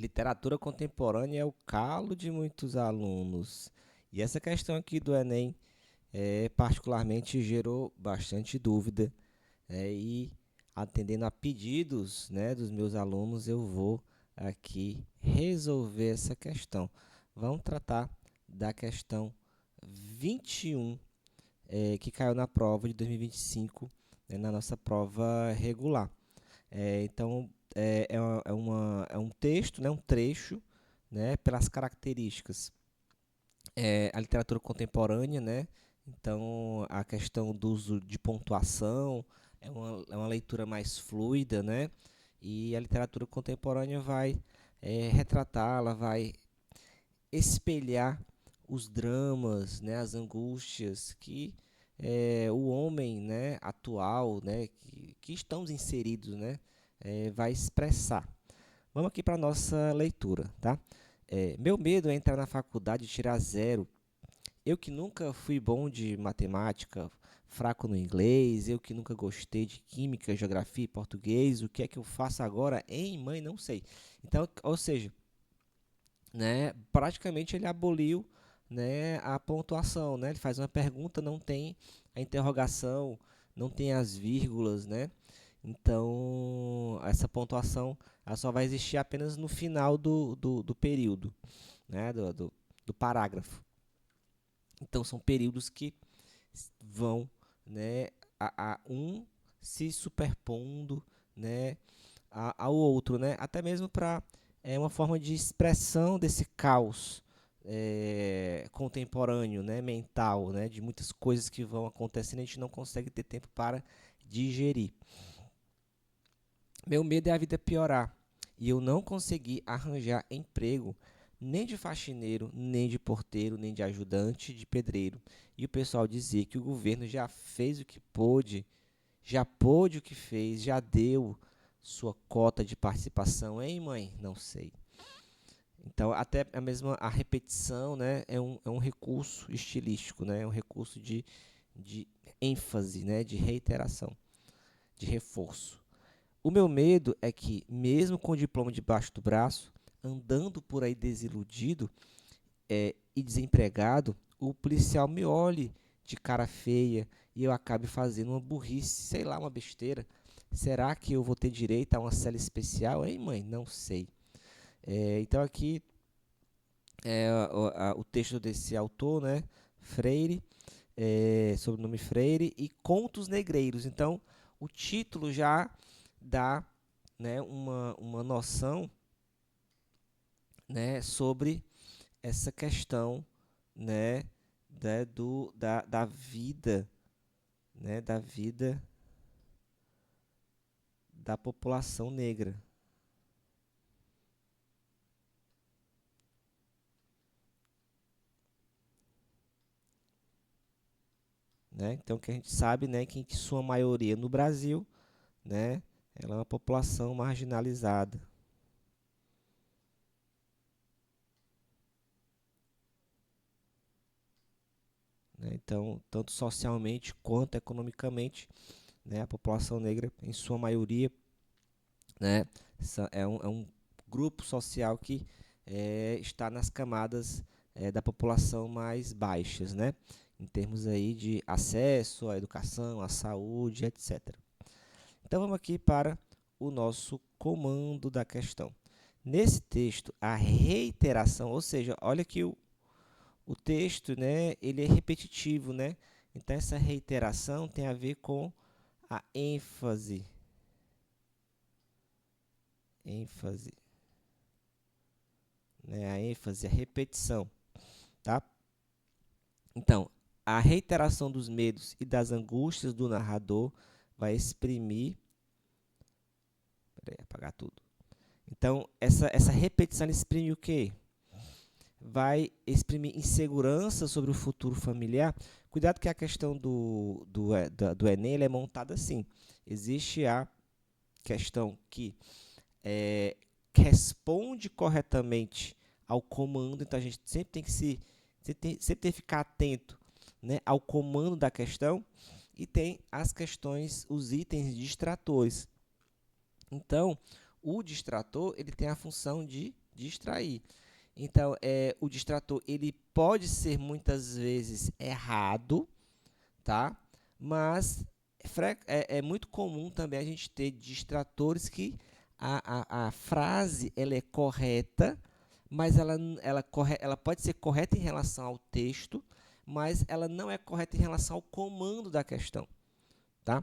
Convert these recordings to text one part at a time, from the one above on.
Literatura contemporânea é o calo de muitos alunos. E essa questão aqui do Enem particularmente gerou bastante dúvida, e atendendo a pedidos, dos meus alunos, eu vou aqui resolver essa questão. Vamos tratar da questão 21, que caiu na prova de 2025, na nossa prova regular. Então, é um texto, um trecho, pelas características. A literatura contemporânea, então a questão do uso de pontuação é uma leitura mais fluida, e a literatura contemporânea vai retratar, ela vai espelhar os dramas, as angústias que o homem, atual, que estamos inseridos, vai expressar. Vamos aqui para a nossa leitura, tá? Meu medo é entrar na faculdade e tirar zero. Eu que nunca fui bom de matemática, fraco no inglês, eu que nunca gostei de química, geografia e português, o que é que eu faço agora? Hein, mãe, não sei. Então, ou seja, praticamente ele aboliu, a pontuação, Ele faz uma pergunta, não tem a interrogação, não tem as vírgulas, Então, essa pontuação ela só vai existir apenas no final do período, do parágrafo. Então, são períodos que vão, a um se superpondo, ao outro, até mesmo para uma forma de expressão desse caos contemporâneo, mental, de muitas coisas que vão acontecendo e a gente não consegue ter tempo para digerir. Meu medo é a vida piorar e eu não conseguir arranjar emprego nem de faxineiro, nem de porteiro, nem de ajudante de pedreiro. E o pessoal dizia que o governo já fez o que pôde, já pôde o que fez, já deu sua cota de participação, hein, mãe? Não sei. Então, até a mesma a repetição, é um recurso estilístico, é um recurso de ênfase, de reiteração, de reforço. O meu medo é que, mesmo com o diploma debaixo do braço, andando por aí desiludido e desempregado, o policial me olhe de cara feia e eu acabe fazendo uma burrice, sei lá, uma besteira. Será que eu vou ter direito a uma cela especial? Hein, mãe? Não sei. Então aqui o texto desse autor, Freire, sobrenome Freire, e Contos Negreiros. Então, o título já dá, uma noção, sobre essa questão, da vida, da vida da população negra. Então, que a gente sabe, que em sua maioria no Brasil, ela é uma população marginalizada. Então, tanto socialmente quanto economicamente, a população negra, em sua maioria, é um grupo social que está nas camadas da população mais baixas, em termos aí de acesso à educação, à saúde, etc. Então vamos aqui para o nosso comando da questão. Nesse texto, a reiteração, ou seja, olha que o texto, ele é repetitivo, Então essa reiteração tem a ver com a ênfase, a ênfase, a repetição, tá? Então, a reiteração dos medos e das angústias do narrador vai exprimir. Peraí, apagar tudo. Então, essa repetição exprime o quê? Vai exprimir insegurança sobre o futuro familiar. Cuidado que a questão do Enem é montada assim. Existe a questão que responde corretamente ao comando, então a gente sempre tem que sempre tem que ficar atento, ao comando da questão, e tem as questões, os itens distratores. Então, o distrator ele tem a função de distrair. Então, o distrator ele pode ser muitas vezes errado, tá? Mas é muito comum também a gente ter distratores que a frase ela é correta, mas ela pode ser correta em relação ao texto, mas ela não é correta em relação ao comando da questão, tá?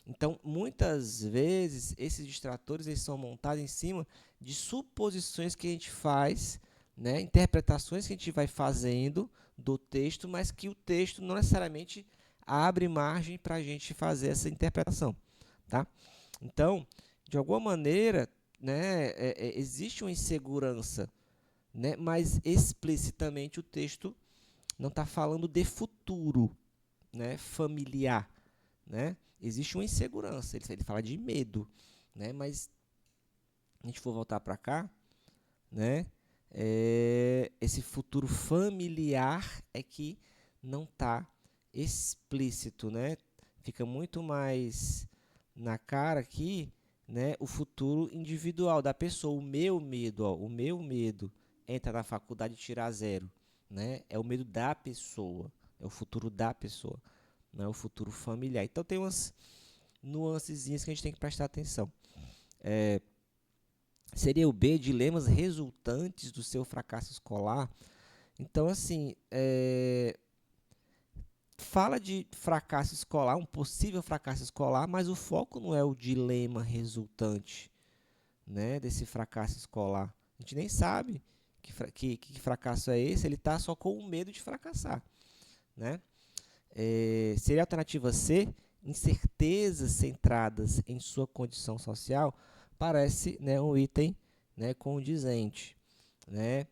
Então, muitas vezes, esses distratores eles são montados em cima de suposições que a gente faz, né, interpretações que a gente vai fazendo do texto, mas que o texto não necessariamente abre margem para a gente fazer essa interpretação. Tá? Então, de alguma maneira, né, existe uma insegurança, né, mas explicitamente o texto não está falando de futuro, né, familiar, né? Existe uma insegurança, ele fala de medo, né? Mas se a gente for voltar para cá, né? Esse futuro familiar é que não está explícito, né? Fica muito mais na cara aqui, né? O futuro individual da pessoa, o meu medo, ó, o meu medo entra na faculdade e tirar zero, né? É o medo da pessoa, é o futuro da pessoa, não é o futuro familiar. Então tem umas nuancezinhas que a gente tem que prestar atenção. Seria o B, dilemas resultantes do seu fracasso escolar. Então, assim, fala de fracasso escolar, um possível fracasso escolar, mas o foco não é o dilema resultante, né, desse fracasso escolar. A gente nem sabe que fracasso é esse, ele está só com o medo de fracassar, né? Seria a alternativa C, incertezas centradas em sua condição social, parece, né, um item, né, condizente, né?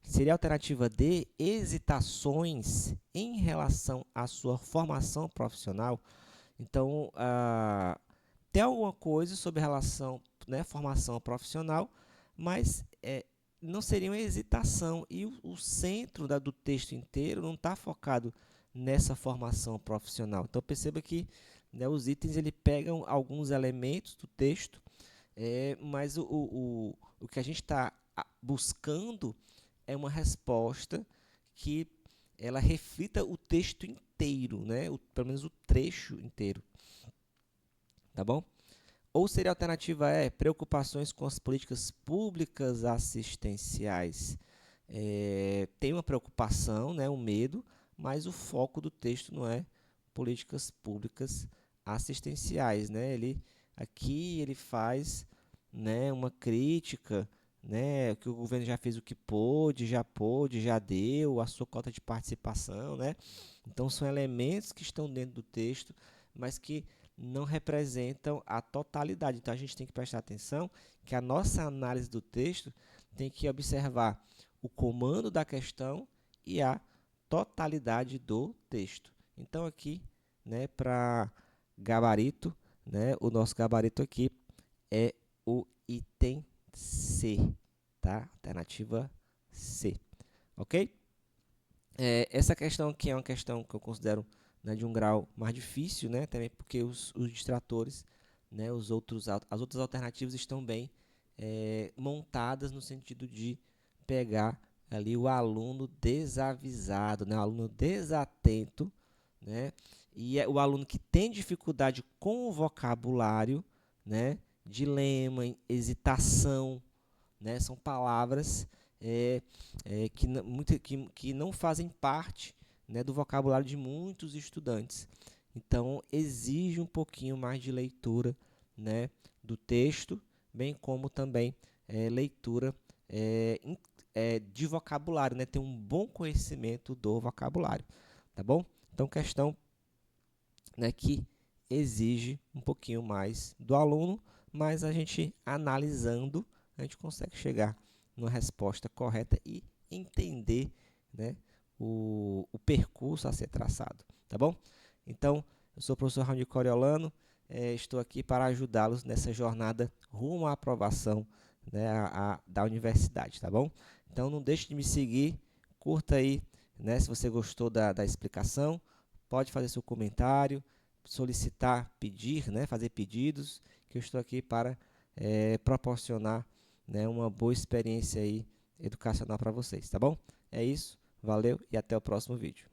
Seria a alternativa D, hesitações em relação à sua formação profissional. Então, tem alguma coisa sobre relação, né, formação profissional, mas não seria uma hesitação. E o centro do texto inteiro não está focado nessa formação profissional. Então, perceba que, né, os itens ele pegam alguns elementos do texto, mas o que a gente está buscando é uma resposta que ela reflita o texto inteiro, né? Pelo menos o trecho inteiro. Tá bom? Ou seria a alternativa preocupações com as políticas públicas assistenciais. Tem uma preocupação, né, um medo, mas o foco do texto não é políticas públicas assistenciais, né? Aqui ele faz, né, uma crítica, né, que o governo já fez o que pôde, já deu a sua cota de participação, né? Então são elementos que estão dentro do texto, mas que não representam a totalidade. Então a gente tem que prestar atenção que a nossa análise do texto tem que observar o comando da questão e a totalidade do texto. Então aqui, né, para gabarito, né, o nosso gabarito aqui é o item C, tá? Alternativa C, ok? Essa questão aqui é uma questão que eu considero, né, de um grau mais difícil, né, também porque os distratores, né, as outras alternativas estão bem montadas no sentido de pegar ali o aluno desavisado, né, o aluno desatento, né, e o aluno que tem dificuldade com o vocabulário, né, dilema, hesitação, né, são palavras que não fazem parte, né, do vocabulário de muitos estudantes. Então, exige um pouquinho mais de leitura, né, do texto, bem como também leitura de vocabulário, né, ter um bom conhecimento do vocabulário, tá bom? Então, questão, né, que exige um pouquinho mais do aluno, mas a gente analisando, a gente consegue chegar numa resposta correta e entender, né, o percurso a ser traçado, tá bom? Então, eu sou o professor Raul Coriolano, estou aqui para ajudá-los nessa jornada rumo à aprovação, né, da universidade, tá bom? Então, não deixe de me seguir, curta aí, né, se você gostou da explicação, pode fazer seu comentário, solicitar, pedir, né, fazer pedidos, que eu estou aqui para proporcionar, né, uma boa experiência aí educacional para vocês, tá bom? É isso, valeu e até o próximo vídeo.